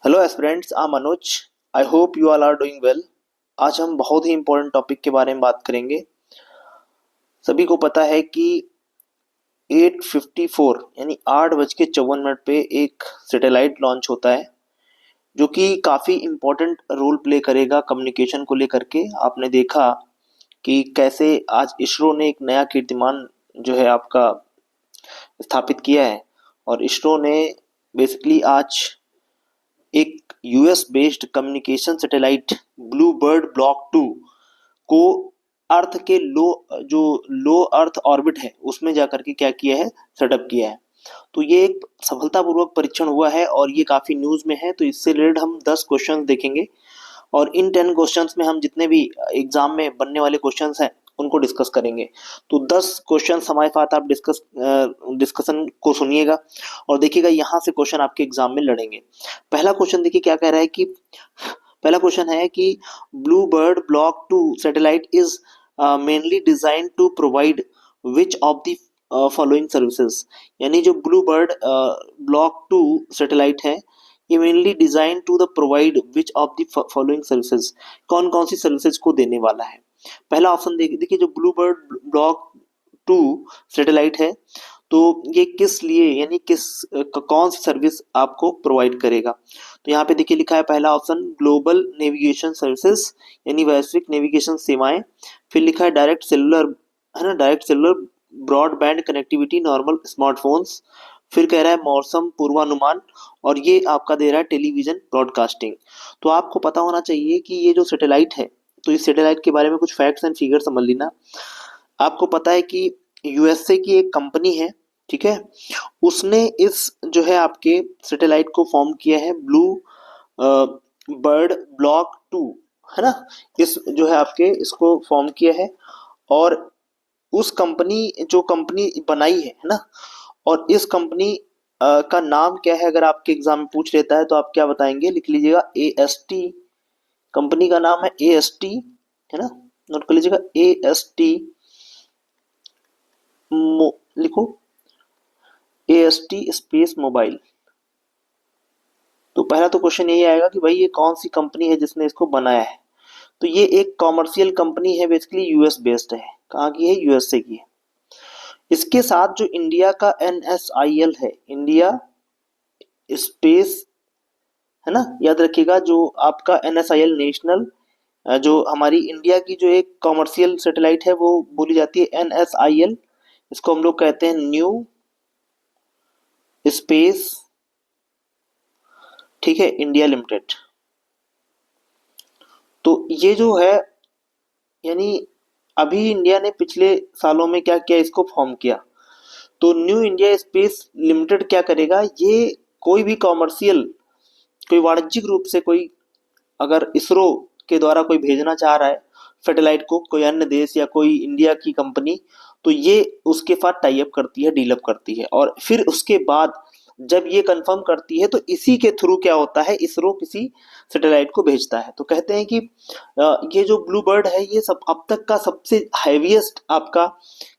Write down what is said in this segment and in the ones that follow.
Hello aspirants, I Manoj. I hope you all are doing well. आज हम बहुत ही important topic के बारे में बात करेंगे। सभी को पता है कि 8:54 यानी 8:54 पे एक सैटेलाइट लॉन्च होता है जो कि काफ़ी इम्पोर्टेंट रोल प्ले करेगा कम्युनिकेशन को लेकर के। आपने देखा कि कैसे आज इसरो ने एक नया कीर्तिमान जो है आपका स्थापित किया है। और इसरो ने बेसिकली आज एक US based communication satellite blue Bird Block 2 को अर्थ के लो अर्थ ऑर्बिट है उसमें जाकर के क्या किया है, सेटअप किया है। तो ये एक सफलतापूर्वक परीक्षण हुआ है और ये काफी न्यूज में है। तो इससे रिलेटेड हम 10 क्वेश्चन देखेंगे और इन 10 क्वेश्चंस में हम जितने भी एग्जाम में बनने वाले क्वेश्चंस हैं उनको डिस्कस करेंगे। तो 10 क्वेश्चन हमारे साथ आप डिस्कशन को सुनिएगा और देखिएगा यहाँ से क्वेश्चन आपके एग्जाम में लड़ेंगे। पहला क्वेश्चन देखिए क्या कह रहा है कि पहला क्वेश्चन है कि Blue Bird Block 2 satellite is mainly design to provide which of the following services. यानी जो ब्लू बर्ड ब्लॉक 2 सैटेलाइट है ये mainly design to the provide which of the following services, कौन कौन सी सर्विसेज को देने वाला है। पहला ऑप्शन देखिए, जो ब्लू बर्ड ब्लॉक 2 सैटेलाइट है तो ये किस लिए यानी कौन सी सर्विस आपको प्रोवाइड करेगा। तो यहाँ पे देखिए लिखा है पहला ऑप्शन ग्लोबल नेविगेशन सर्विसेज यानी वैश्विक नेविगेशन सेवाएं। फिर लिखा है डायरेक्ट सेलुलर, है ना, direct cellular broadband connectivity normal smartphones. फिर कह रहा है मौसम पूर्वानुमान और ये आपका दे रहा है टेलीविजन ब्रॉडकास्टिंग। तो आपको पता होना चाहिए कि ये जो सैटेलाइट है, तो इस सैटेलाइट के बारे में कुछ फैक्ट्स एंड फिगर समझ लेना। आपको पता है कि यूएसए की एक कंपनी है, ठीक है, उसने इस जो है आपके सैटेलाइट को फॉर्म किया है ब्लू बर्ड ब्लॉक 2, है ना। इस जो है आपके इसको फॉर्म किया है और उस कंपनी जो कंपनी बनाई है ना, और इस कंपनी का नाम क्या है, अगर आपके एग्जाम में पूछ लेता है तो आप क्या बताएंगे, लिख लीजिएगा एएसटी। कंपनी का नाम है एएसटी, है ना, नोट कर लीजिएगा एएसटी। लिखो एएसटी स्पेस मोबाइल। तो पहला तो क्वेश्चन यही आएगा कि भाई ये कौन सी कंपनी है जिसने इसको बनाया है। तो ये एक कॉमर्शियल कंपनी है, बेसिकली यूएस बेस्ड है। कहाँ की है, यूएसए की है। इसके साथ जो इंडिया का एनएसआईएल है, इंडिया स्पेस, है ना, याद रखिएगा जो आपका एनएसआईएल नेशनल, जो हमारी इंडिया की जो एक कॉमर्शियल सैटेलाइट है वो बोली जाती है एनएसआईएल। इसको हम लोग कहते हैं न्यू स्पेस, ठीक है, इंडिया लिमिटेड। तो ये जो है यानी अभी इंडिया ने पिछले सालों में क्या किया, इसको फॉर्म किया। तो न्यू इंडिया स्पेस लिमिटेड क्या करेगा, ये कोई भी कॉमर्शियल, कोई वाणिज्यिक रूप से कोई अगर इसरो के द्वारा कोई भेजना चाह रहा है सैटेलाइट को, कोई अन्य देश या कोई इंडिया की कंपनी, तो ये उसके साथ टाई अप करती है, डील अप करती है। और फिर उसके बाद जब ये कंफर्म करती है तो इसी के थ्रू क्या होता है, इसरो किसी सैटेलाइट को भेजता है। तो कहते हैं कि ये जो ब्लू बर्ड है ये सब अब तक का सबसे हैवीएस्ट आपका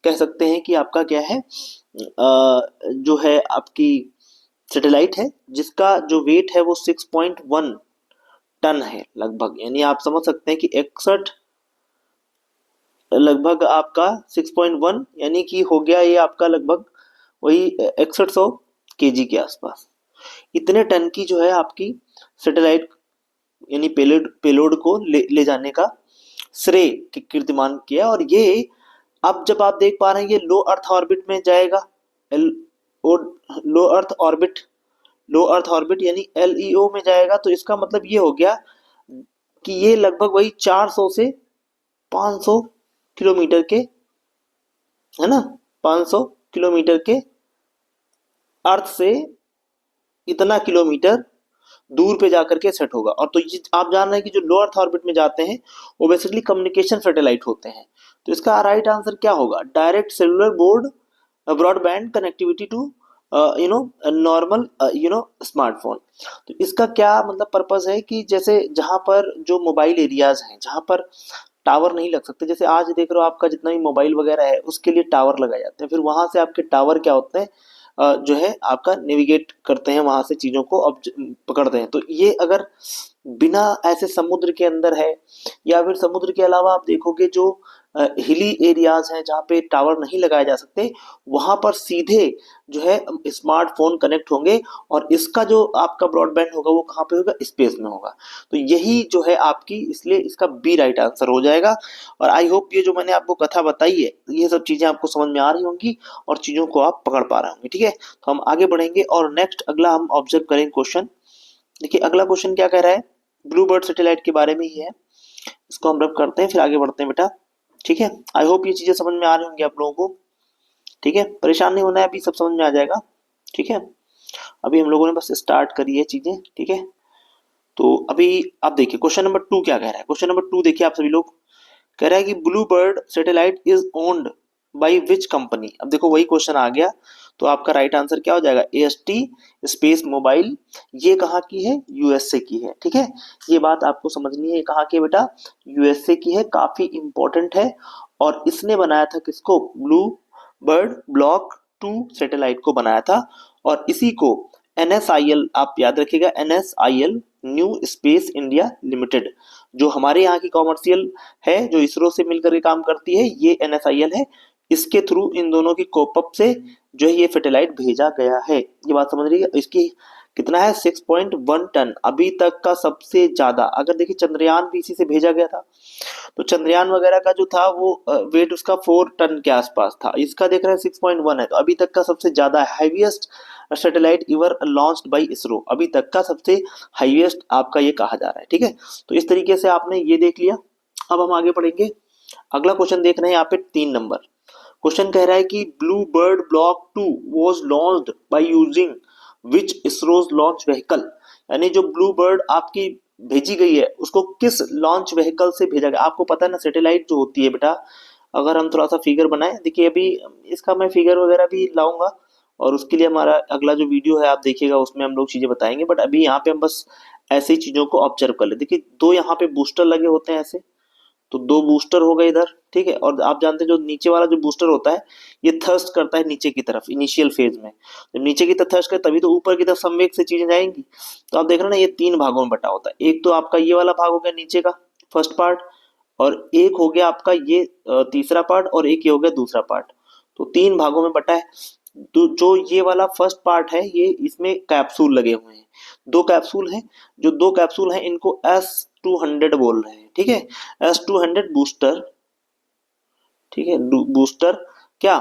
कह सकते हैं कि आपका क्या है, जो है आपकी सैटेलाइट है जिसका जो वेट है वो 6.1 टन है लगभग। यानी आप समझ सकते हैं कि 61 लगभग आपका 6.1 यानी कि हो गया ये आपका लगभग वही 6100 केजी के आसपास। इतने टन की जो है आपकी सैटेलाइट यानी पेलोड को ले जाने का श्रेय कीर्तिमान किया। और ये अब जब आप देख पा रहे हैं ये लो अर्थ ऑर्बिट में जाएगा, लो अर्थ ऑर्बिट यानी एलईओ में जाएगा। तो इसका मतलब ये हो गया कि ये लगभग वही 400 से 500 किलोमीटर के, है ना, 500 किलोमीटर के अर्थ से इतना किलोमीटर दूर पे जाकर के सेट होगा। और तो ये आप जान रहे हैं कि जो लो अर्थ ऑर्बिट में जाते हैं वो बेसिकली कम्युनिकेशन सैटेलाइट होते हैं। तो इसका राइट आंसर क्या होगा, direct cellular broadband connectivity to normal smartphone. तो इसका क्या मतलब पर्पस है कि जैसे जहां पर जो मोबाइल एरियाज हैं जहां पर टावर नहीं लग सकते, जैसे आज देख रहे हो आपका जितना भी मोबाइल वगैरह है उसके लिए टावर लगाए जाते हैं, फिर वहां से आपके टावर क्या होते हैं जो है आपका नेविगेट करते हैं, वहां से चीजों को अब पकड़ते हैं। तो ये अगर बिना ऐसे समुद्र के अंदर है, या फिर समुद्र के अलावा आप देखोगे जो हिली एरियाज हैं जहाँ पे टावर नहीं लगाए जा सकते, वहां पर सीधे जो है स्मार्टफोन कनेक्ट होंगे, और इसका जो आपका ब्रॉडबैंड होगा वो कहाँ पे होगा, स्पेस में होगा। तो यही जो है आपकी, इसलिए इसका बी राइट आंसर हो जाएगा। और आई होप ये जो मैंने आपको कथा बताई है, ये सब चीजें आपको समझ में आ रही होंगी और चीजों को आप पकड़ पा रहे होंगे। ठीक है, तो हम आगे बढ़ेंगे और नेक्स्ट अगला हम ऑब्जर्व करेंगे क्वेश्चन। देखिए अगला क्वेश्चन क्या कह रहा है, ब्लू बर्ड सैटेलाइट के बारे में ही है। इसको हम रब करते हैं, फिर आगे बढ़ते हैं बेटा। ठीक है, आई होप ये चीजें समझ में आ रही होंगी आप लोगों को। ठीक है, परेशान नहीं होना है, अभी सब समझ में आ जाएगा। ठीक है, अभी हम लोगों ने बस स्टार्ट करी है चीजें। ठीक है, तो अभी आप देखिए क्वेश्चन नंबर 2 क्या कह रहा है। क्वेश्चन नंबर 2 देखिए आप सभी लोग, कह रहा है कि Blue Bird satellite is owned by which company. अब देखो वही क्वेश्चन आ गया, तो आपका राइट आंसर क्या हो जाएगा, एएसटी स्पेस मोबाइल। ये कहाँ की है, यूएसए की है। ठीक है, ये बात आपको समझनी है, कहाँ की है बेटा, यूएसए की है, काफी इंपॉर्टेंट है। और इसने बनाया था किसको, ब्लू बर्ड ब्लॉक 2 सैटेलाइट को बनाया था। और इसी को एनएसआईएल, आप याद रखिएगा, NSIL new space India limited, जो हमारे यहाँ की कॉमर्शियल है, जो इसरो से मिलकर के काम करती है, ये एनएसआईएल है। इसके थ्रू इन दोनों की कोपअप से जो है ये सैटेलाइट भेजा गया है। ये बात समझ रही है। इसकी कितना है, 6.1 टन, अभी तक का सबसे ज्यादा। अगर देखिए चंद्रयान भी इसी से भेजा गया था, तो चंद्रयान वगैरह का जो था वो वेट उसका 4 टन के आसपास था। इसका देख रहे हैं 6.1 है, तो अभी तक का सबसे ज्यादा highest satellite इवर launched by ISRO, अभी तक का सबसे हाईएस्ट आपका ये कहा जा रहा है। ठीक है, तो इस तरीके से आपने ये देख लिया। अब हम आगे बढ़ेंगे, अगला क्वेश्चन देख रहे हैं यहाँ पे 3 नंबर। क्वेश्चन कह रहा है कि Blue Bird Block 2 was launched by using which ISRO's launch vehicle. यानी जो ब्लू बर्ड आपकी भेजी गई है, उसको किस लॉन्च व्हीकल से भेजा गया। आपको पता है ना, सैटेलाइट जो होती है बेटा, अगर हम थोड़ा सा फिगर बनाएं, देखिए अभी इसका मैं फिगर वगैरह भी लाऊंगा, और उसके लिए हमारा अगला जो वीडियो है आप देखिएगा, उसमें हम लोग चीजें बताएंगे। बट अभी यहाँ पे हम बस ऐसे ही चीजों को ऑब्जर्व कर ले। देखिए 2 यहाँ पे बूस्टर लगे होते हैं ऐसे, तो 2 बूस्टर हो गए इधर। ठीक है, और आप जानते हैं जो नीचे वाला जो बूस्टर होता है, ये थर्स्ट करता है नीचे की तरफ इनिशियल फेज में। जब नीचे की तरफ थर्स्ट करे तभी तो ऊपर की तरफ संवेग से चीजें जाएंगी। तो आप देख रहे हैं ना, ये 3 भागों में बटा होता है। एक तो आपका ये वाला भाग हो गया नीचे का फर्स्ट पार्ट, और एक हो गया आपका ये तीसरा पार्ट, और एक ये हो गया दूसरा पार्ट। तो 3 भागों में बटा है। तो जो ये वाला फर्स्ट पार्ट है, ये इसमें कैप्सूल लगे हुए हैं, 2 कैप्सूल हैं। जो 2 कैप्सूल हैं इनको S200 बोल रहे हैं। ठीक है, S200 बूस्टर। ठीक है, बूस्टर क्या,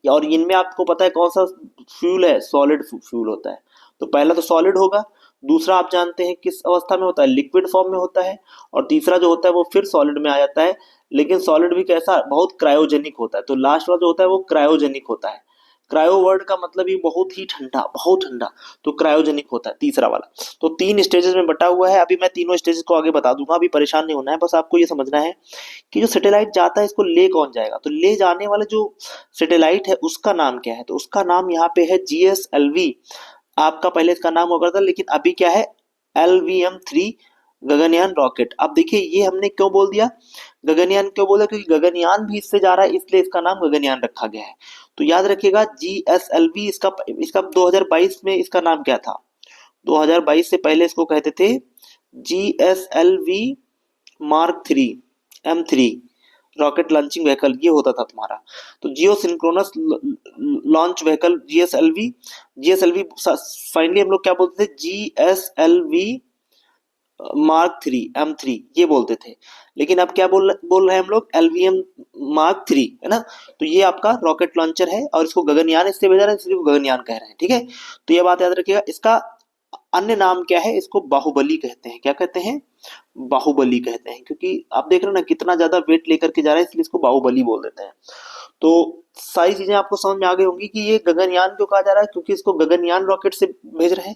और इनमें आपको पता है कौन सा फ्यूल है, सॉलिड फ्यूल होता है। तो पहला तो सॉलिड होगा, दूसरा आप जानते हैं किस अवस्था में होता है, लिक्विड फॉर्म में होता है, और तीसरा जो होता है वो फिर सॉलिड में आ जाता है। लेकिन सॉलिड भी कैसा, बहुत क्रायोजेनिक होता है। तो लास्ट वाला जो होता है वो क्रायोजेनिक होता है। क्रायो वर्ड का मतलब ही बहुत ही ठंडा, बहुत ठंडा, तो क्रायोजेनिक होता है तीसरा वाला। तो 3 स्टेजेस में बटा हुआ है। अभी मैं तीनों स्टेजेस को आगे बता दूंगा, अभी परेशान नहीं होना है, बस आपको ये समझना है कि जो सैटेलाइट जाता है इसको ले कौन जाएगा। तो ले जाने वाला जो सैटेलाइट है उसका नाम क्या है, तो उसका नाम यहाँ पे है GSLV। आपका पहले इसका नाम होगा था, लेकिन अभी क्या है, LVM-3 गगनयान रॉकेट। अब देखिए ये हमने क्यों बोल दिया गगनयान, क्यों बोला, क्योंकि गगनयान भी इससे जा रहा है, इसलिए इसका नाम गगनयान रखा गया है। तो याद रखिएगा GSLV, इसका इसका 2022 में इसका नाम क्या था, 2022 से पहले इसको कहते थे GSLV Mark 3 M3 rocket launching vehicle, ये होता था तुम्हारा। तो geosynchronous launch vehicle GSLV finally हम लोग क्या बोलते थे, GSLV मार्क 3 M3 ये बोलते थे। लेकिन अब क्या बोल रहे हैं हम लोग, LVM मार्क 3, है ना। तो ये आपका रॉकेट लॉन्चर है, और इसको गगनयान इससे भेजा रहे हैं, इसलिए गगनयान कह रहे हैं। ठीक है, तो ये बात याद रखिएगा। इसका अन्य नाम क्या है, इसको बाहुबली कहते हैं। क्या कहते हैं, बाहुबली कहते हैं, क्योंकि आप देख रहे हो ना कितना ज्यादा वेट लेकर के जा रहा है, इसलिए इसको बाहुबली बोल देते हैं। तो सारी चीजें आपको समझ में आ गई होंगी कि ये गगनयान क्यों कहा जा रहा है, क्योंकि इसको गगनयान रॉकेट से भेज रहे हैं।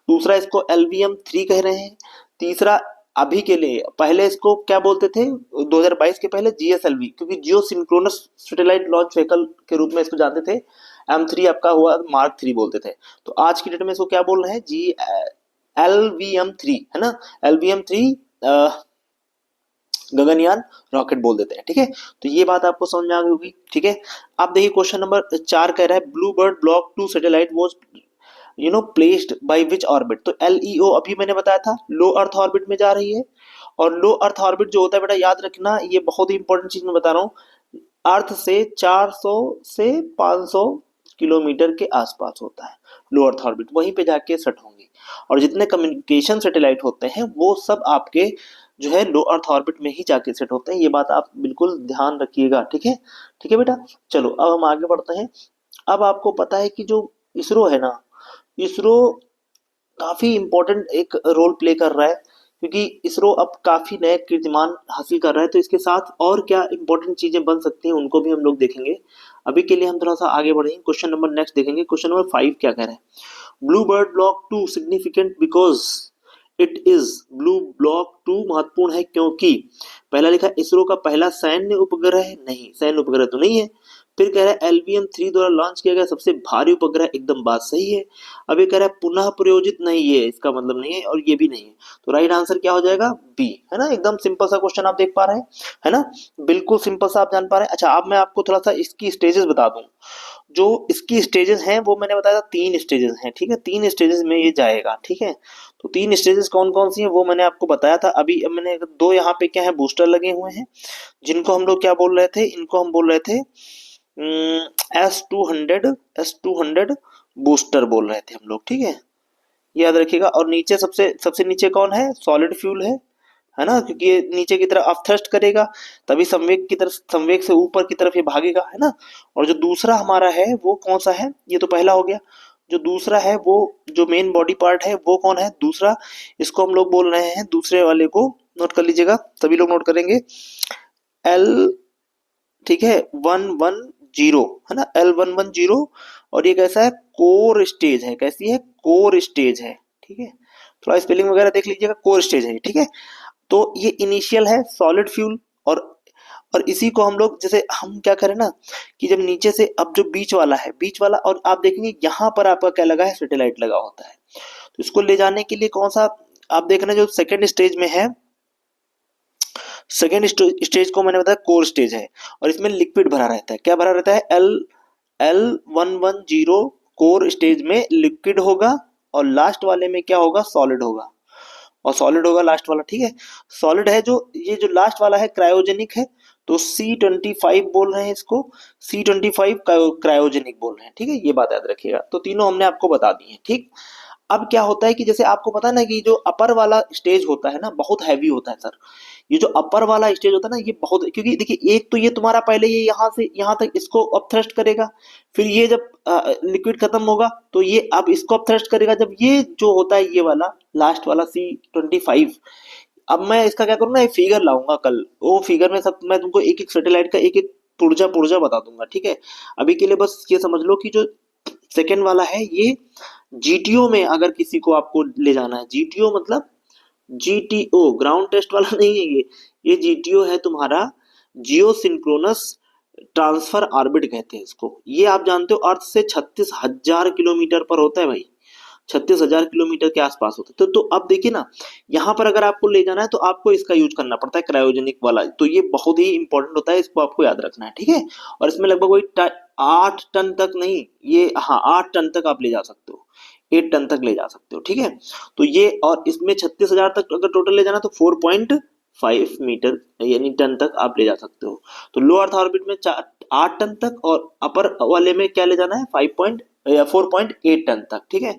दूसरा इसको LVM-3 कह रहे हैं। तीसरा अभी के लिए, पहले इसको क्या बोलते थे 2022 के पहले, GSLV, क्योंकि जियो सिंक्रोनस सैटेलाइट लॉन्च व्हीकल के रूप में इसको जानते थे। M3 आपका हुआ मार्क 3 बोलते थे। तो आज की डेट में इसको क्या बोल रहे हैं, LVM-3, है ना। LVM-3 गगनयान रॉकेट बोल देते हैं। ठीक है, तो ये बात आपको समझ में आ गई होगी। ठीक है, आप देखिए क्वेश्चन नंबर 4 कह रहा है Blue Bird Block 2 satellite was placed by which orbit. तो एलईओ अभी मैंने बताया था लो अर्थ ऑर्बिट में जा रही है, और लो अर्थ ऑर्बिट जो होता है बेटा याद रखना, ये बहुत ही इंपॉर्टेंट चीज मैं बता रहा हूँ, अर्थ से 400 से 500 किलोमीटर के आसपास होता है लो अर्थ ऑर्बिट, वहीं पे जाके सेट होंगे। और जितने कम्युनिकेशन सैटेलाइट होते हैं वो सब आपके जो है लो अर्थ ऑर्बिट में ही जाके सेट होते हैं, ये बात आप बिल्कुल ध्यान रखिएगा। ठीक है, ठीक है बेटा। चलो अब हम आगे बढ़ते हैं। अब आपको पता है कि जो इसरो है ना, इसरो काफी इंपॉर्टेंट एक रोल प्ले कर रहा है, क्योंकि इसरो अब काफी नए कीर्तिमान हासिल कर रहा है। तो इसके साथ और क्या इंपॉर्टेंट चीजें बन सकती हैं उनको भी हम लोग देखेंगे। अभी के लिए हम थोड़ा सा आगे बढ़ेंगे, क्वेश्चन नंबर नेक्स्ट देखेंगे। क्वेश्चन नंबर 5 क्या कह रहे हैं, blue Bird Block 2 significant because it is, blue block 2 महत्वपूर्ण है क्योंकि, पहला लिखा इसरो का पहला सैन्य उपग्रह है, नहीं सैन्य उपग्रह तो नहीं है। फिर कह रहा है LVM-3 द्वारा लॉन्च किया गया सबसे भारी उपग्रह, एकदम बात सही है। अब ये कह रहा है पुनः प्रयोजित नहीं है, इसका मतलब नहीं है, और ये भी नहीं है। तो राइट आंसर क्या हो जाएगा, बी, है ना। एकदम सिंपल सा क्वेश्चन आप देख पा रहे हैं, है ना, बिल्कुल सिंपल सा आप जान पा रहे हैं। अच्छा अब मैं आपको थोड़ा सा इसकी स्टेजेस बता दूं। जो इसकी स्टेजेस हैं वो मैंने बताया था 3 स्टेजेस हैं। ठीक है, 3 स्टेजेस में ये जाएगा। ठीक है, तो 3 स्टेजेस कौन कौन सी हैं वो मैंने आपको बताया था। अभी अब मैंने 2 यहाँ पे क्या है बूस्टर लगे हुए हैं, जिनको हम लोग क्या बोल रहे थे, इनको हम बोल रहे थे S200 बूस्टर बोल रहे थे हम लोग। ठीक है, याद रखिएगा। और नीचे सबसे सबसे नीचे कौन है, सॉलिड फ्यूल है ना, क्योंकि ये नीचे की तरफ अपथ्रस्ट करेगा, तभी संवेग की तरफ, संवेग से ऊपर की तरफ ये भागेगा, है ना। और जो दूसरा हमारा है वो कौन सा है, ये तो पहला हो गया। जो दूसरा है वो जो मेन बॉडी पार्ट है वो कौन है, दूसरा, इसको हम लोग बोल रहे हैं, दूसरे वाले को नोट कर लीजिएगा, सभी लोग नोट करेंगे, एल, ठीक है, 110, है ना, L110। और ये कैसा है, कोर स्टेज है, कैसी है, कोर स्टेज है। ठीक है, थोड़ा स्पेलिंग वगैरह देख लीजिएगा, कोर स्टेज है। ठीक है, तो ये इनिशियल है सॉलिड फ्यूल, और इसी को हम लोग, जैसे हम क्या करें ना, कि जब नीचे से अब जो बीच वाला है, बीच वाला, और आप देखेंगे यहाँ पर आपका क्या लगा है, सैटेलाइट लगा होता है। तो इसको ले जाने के लिए कौन सा, आप देख रहे हैं जो सेकेंड स्टेज में है, सेकेंड स्टेज को मैंने बताया कोर स्टेज है, और इसमें लिक्विड भरा रहता है। क्या भरा रहता है, L110 कोर स्टेज में लिक्विड होगा, और लास्ट वाले में क्या होगा, सॉलिड होगा, और सॉलिड होगा लास्ट वाला। ठीक है, सॉलिड है जो, ये जो लास्ट वाला है क्रायोजेनिक है, तो C25 बोल रहे हैं इसको, C25 क्रायोजेनिक बोल रहे हैं। ठीक है, ये बात याद रखिएगा। तो तीनों हमने आपको बता दी है। ठीक, अब क्या होता है कि जैसे आपको पता है ना कि जो अपर वाला स्टेज होता है ना बहुत हैवी होता है सर, ये जो अपर वाला स्टेज होता है ना ये बहुत, क्योंकि देखिए एक तो ये तुम्हारा पहले ये यहाँ से यहाँ तक इसको अपथ्रस्ट करेगा, फिर ये जब लिक्विड खत्म होगा तो ये अब इसको अपथ्रस्ट करेगा, जब ये जो होता है ये वाला लास्ट वाला C25। अब मैं इसका क्या करूँ ना, एक फिगर लाऊंगा कल, वो फिगर में सब मैं तुमको एक एक सैटेलाइट का एक एक पुर्जा पुर्जा बता दूंगा। ठीक है, अभी के लिए बस ये समझ लो कि जो सेकेंड वाला है ये जीटीओ में, अगर किसी को आपको ले जाना है, जीटीओ मतलब जीटीओ ग्राउंड टेस्ट वाला नहीं है ये जीटीओ है तुम्हारा, जियो सिंक्रोनस ट्रांसफर ऑर्बिट कहते हैं इसको। ये आप जानते हो अर्थ से 36,000 किलोमीटर पर होता है भाई, 36,000 किलोमीटर के आसपास होता है। तो अब देखिए ना, यहाँ पर अगर आपको ले जाना है तो आपको इसका यूज करना पड़ता है, क्रायोजेनिक वाला, तो ये बहुत ही इंपॉर्टेंट होता है, इसको आपको याद रखना है। ठीक है, और इसमें लगभग वही 8 टन तक नहीं, ये हाँ 8 टन तक आप ले जा सकते हो, 8 टन तक ले जा सकते हो। ठीक है, तो ये, और इसमें 36,000 तक अगर टोटल ले जाना तो 4.5 मीटर यानी टन तक आप ले जा सकते हो। तो लो अर्थ ऑर्बिट में 8 टन तक, और अपर वाले में क्या ले जाना है 4.8 टन तक। ठीक है,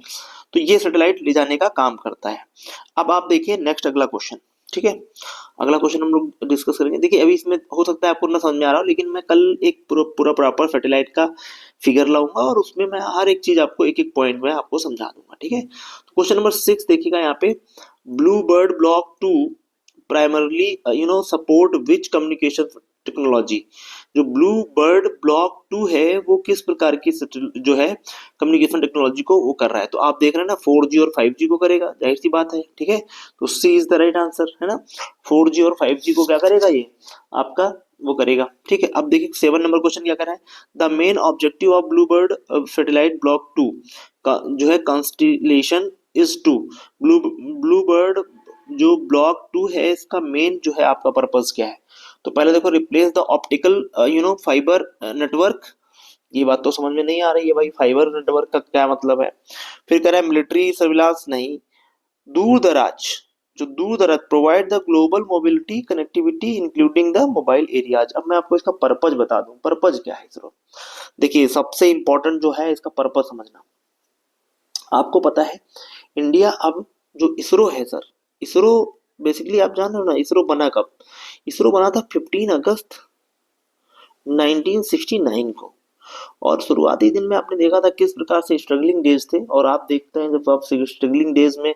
तो ये सैटेलाइट ले जाने का काम करता है। अब आप देखिए नेक्स्ट अगला क्वेश्चन। ठीक है, अगला क्वेश्चन हम लोग डिस्कस करेंगे। देखिए अभी इसमें हो सकता है आपको ना समझ में आ रहा हो, लेकिन मैं कल एक पूरा प्रॉपर सैटेलाइट का फिगर लाऊंगा, और उसमें मैं हर एक चीज आपको एक एक पॉइंट में आपको समझा दूंगा। ठीक है, तो क्वेश्चन नंबर 6 देखिएगा यहाँ पे, blue Bird Block 2 primarily support which communication technology. जो ब्लू बर्ड ब्लॉक 2 है वो किस प्रकार की जो है कम्युनिकेशन टेक्नोलॉजी को वो कर रहा है, तो आप देख रहे हैं ना 4G और 5G को करेगा, जाहिर सी बात है। ठीक है, तो सी इज द राइट आंसर, है ना, 4G और 5G को क्या करेगा ये आपका वो करेगा। ठीक है, अब देखिए 7 नंबर क्वेश्चन क्या कर रहा है, the main objective of Blue Bird satellite Block 2 का जो है constellation is to, Blue Bird जो ब्लॉक 2 है इसका मेन जो है आपका पर्पस क्या है। तो पहले देखो, replace the optical fibre network. ये बात तो समझ में नहीं आ रही है भाई, फाइबर नेटवर्क का क्या मतलब है। फिर कह रहा है मिलिट्री सर्विलांस नहीं, दूर दराज, जो दूर दराज provide the global mobility connectivity including the mobile areas. अब मैं आपको इसका पर्पज बता दूं, पर्पज क्या है इसरो। देखिए सबसे इंपॉर्टेंट जो है इसका पर्पज समझना। आपको पता है इंडिया अब जो इसरो है सर, इसरो बेसिकली आप जान रहे हो ना इसरो बना कब। इसरो बना था 15 अगस्त 1969 को। और शुरुआती दिन में आपने देखा था किस प्रकार से स्ट्रगलिंग डेज थे, और आप देखते हैं जब आप स्ट्रगलिंग डेज में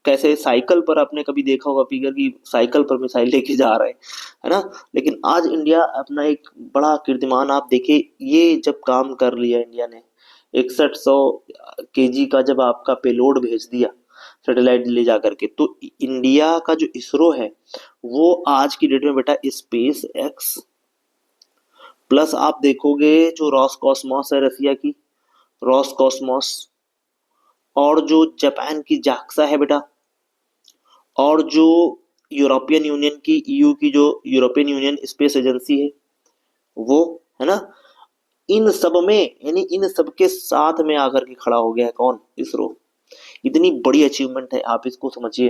कैसे साइकिल पर, आपने कभी देखा होगा फिगर की साइकिल पर मिसाइल लेके जा रहे हैं, है ना। लेकिन आज इंडिया अपना एक बड़ा कीर्तिमान आप देखिए, ये जब काम कर लिया इंडिया ने 6100 केजी का जब आपका पेलोड भेज दिया सैटेलाइट ले जा करके, तो इंडिया का जो इसरो है वो आज की डेट में बेटा स्पेस एक्स प्लस आप देखोगे जो रॉसकॉस्मॉस है रसिया की, रॉसकॉस्मॉस, और जो जापान की जाक्सा है बेटा, और जो यूरोपियन यूनियन की ईयू की जो यूरोपियन यूनियन स्पेस एजेंसी है वो, है ना। इन सब में यानी इन सब के साथ में आकर के खड़ा हो गया है कौन, इसरो। इतनी बड़ी अचीवमेंट है, आप इसको समझिए,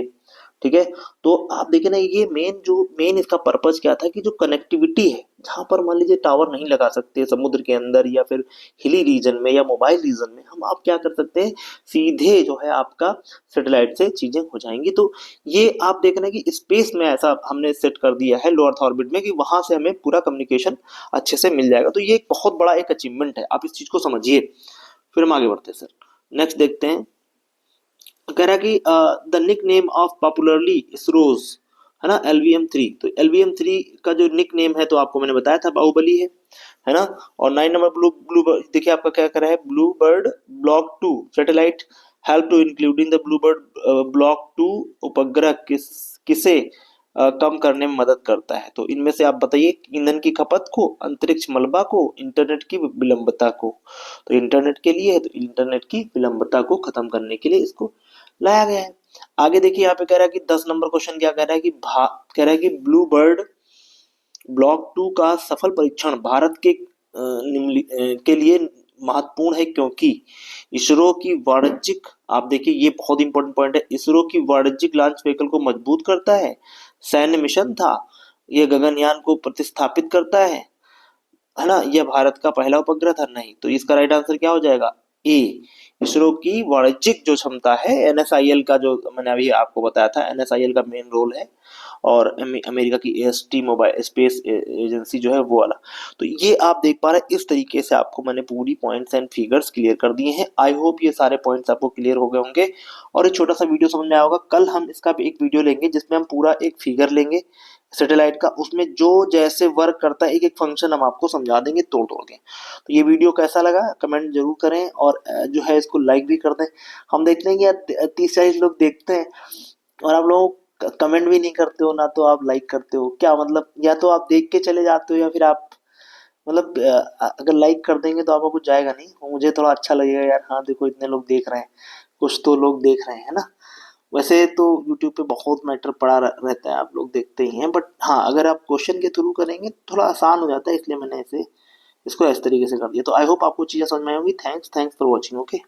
ठीक है। तो आप देखें ना, ये मेन इसका पर्पज क्या था कि जो कनेक्टिविटी है, जहां पर मान लीजिए टावर नहीं लगा सकते समुद्र के अंदर या फिर हिली रीजन में या मोबाइल रीजन में, हम आप क्या कर सकते हैं, सीधे जो है आपका सैटेलाइट से चीजें हो जाएंगी। तो ये आप देखना कि स्पेस में ऐसा हमने सेट कर दिया है लो अर्थ ऑर्बिट में कि वहां से हमें पूरा कम्युनिकेशन अच्छे से मिल जाएगा। तो ये एक बहुत बड़ा एक अचीवमेंट है, आप इस चीज को समझिए। फिर हम आगे बढ़ते हैं सर, नेक्स्ट देखते हैं। कह रहा है कि the nickname of popularly ISRO's, है ना, LVM-3। तो LVM-3 का जो निक नेम है तो आपको मैंने बताया था बाहुबली है ना। और 9 नंबर ब्लू ब्लू देखिए आपका क्या कर रहा है, Blue Bird Block 2 satellite help to including the Blue Bird Block 2 उपग्रह किसे कम करने में मदद करता है। तो इनमें से आप बताइए, ईंधन की खपत को, अंतरिक्ष मलबा को, इंटरनेट की विलंबता को। तो इंटरनेट के लिए है, तो इंटरनेट की विलंबता को खत्म करने के लिए इसको लाया गया है। आगे देखिए यहाँ पे कह रहा है कि 10 नंबर क्वेश्चन क्या कह रहा है कि कह रहा है कि ब्लू बर्ड ब्लॉक 2 का सफल परीक्षण भारत के के लिए महत्वपूर्ण है क्योंकि इसरो की वाणिज्यिक, आप देखिए ये बहुत इंपॉर्टेंट पॉइंट है, इसरो की वाणिज्यिक लॉन्च व्हीकल को मजबूत करता है, सैन्य मिशन था, ये गगनयान को प्रतिस्थापित करता है ना, यह भारत का पहला उपग्रह था नहीं। तो इसका राइट आंसर क्या हो जाएगा, ए। इसरो की वाणिज्यिक जो क्षमता है, NSIL का जो मैंने अभी आपको बताया था, NSIL का मेन रोल है, और अमेरिका की AST मोबाइल स्पेस एजेंसी जो है वो वाला। तो ये आप देख पा रहे हैं, इस तरीके से आपको मैंने पूरी पॉइंट्स एंड फिगर्स क्लियर कर दिए हैं। आई होप ये सारे पॉइंट्स आपको क्लियर हो गए होंगे और एक छोटा सा वीडियो समझ में आया होगा। कल हम इसका भी एक वीडियो लेंगे जिसमें हम पूरा एक फिगर लेंगे सैटेलाइट का, उसमें जो जैसे वर्क करता है एक एक फंक्शन हम आपको समझा देंगे तोड़ तोड़ के। तो ये वीडियो कैसा लगा कमेंट जरूर करें, और जो है इसको लाइक भी कर दें। हम देखते हैं कि यार 30-40 लोग देखते हैं और आप लोग कमेंट भी नहीं करते हो, ना तो आप लाइक करते हो, क्या मतलब, या तो आप देख के चले जाते हो या फिर आप मतलब अगर लाइक कर देंगे तो आपको कुछ जाएगा नहीं, और मुझे थोड़ा अच्छा लगेगा यार, हाँ देखो इतने लोग देख रहे हैं, कुछ तो लोग देख रहे हैं, है ना। वैसे तो यूट्यूब पे बहुत मैटर पड़ा रहता है, आप लोग देखते ही हैं, बट हाँ अगर आप क्वेश्चन के थ्रू करेंगे थोड़ा आसान हो जाता है, इसलिए मैंने इसे इसको इस तरीके से कर दिया। तो आई होप आपको चीजें समझ में आई होंगी। Thanks for watching, okay.